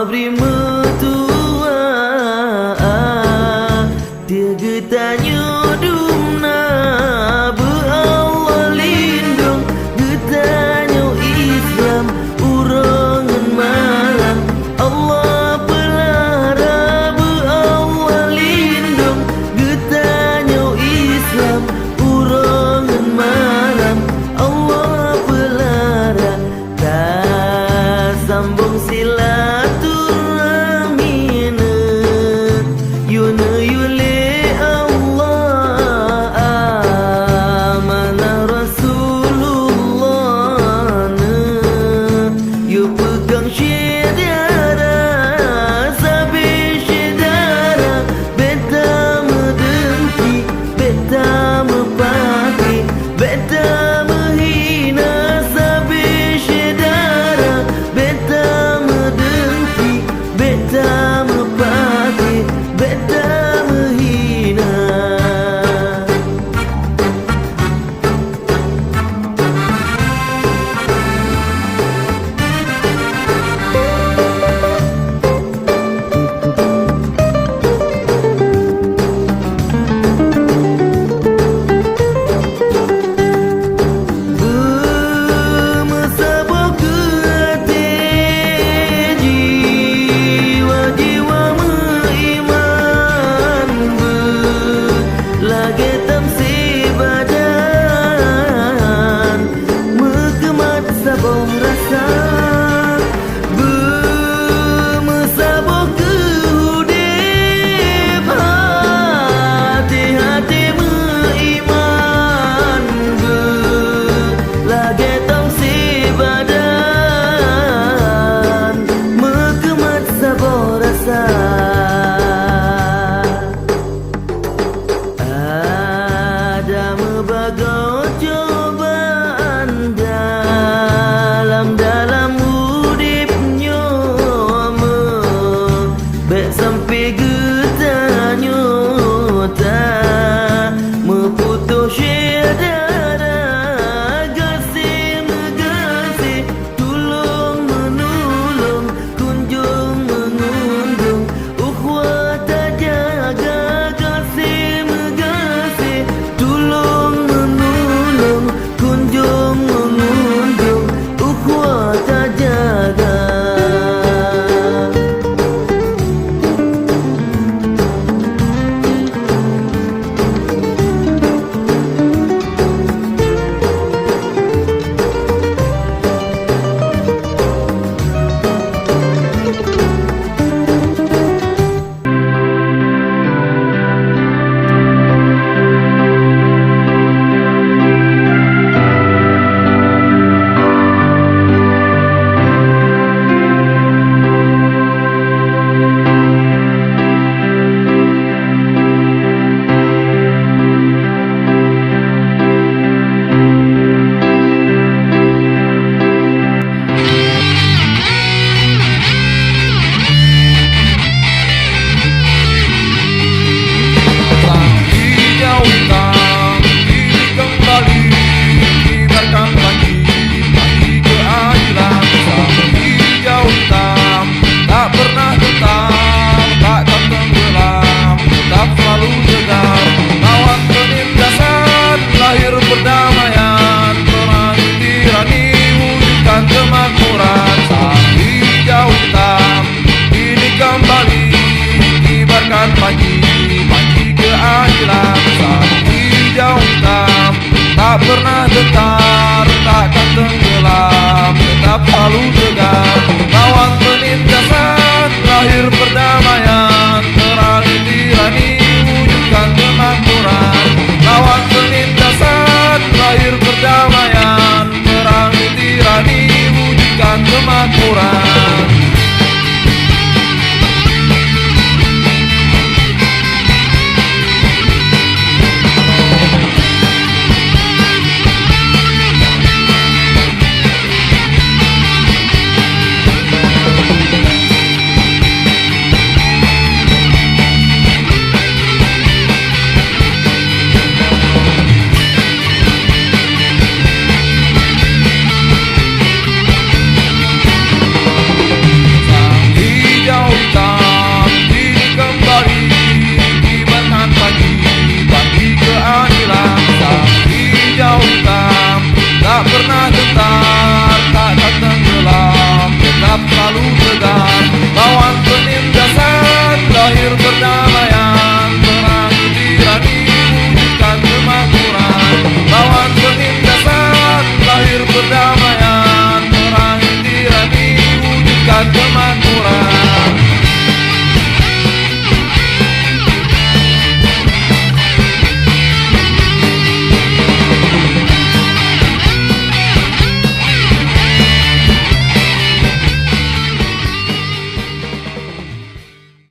beri metua dia getanya dumna berawal lindung getanya Islam urangan malam Allah pelara berawal lindung getanya Islam urangan malam Allah pelara tak sambung silaturahmina yuna yule Allah amanah Rasulullah yu pegang syedara sabi syedara beta medengki beta mepaki beta mehina sabi syedara beta medengki tegar, lawan penindasan, lahir perdamaian, perangi tirani, wujudkan kemakmuran. Lawan penindasan, lahir perdamaian, perangi tirani, wujudkan kemakmuran.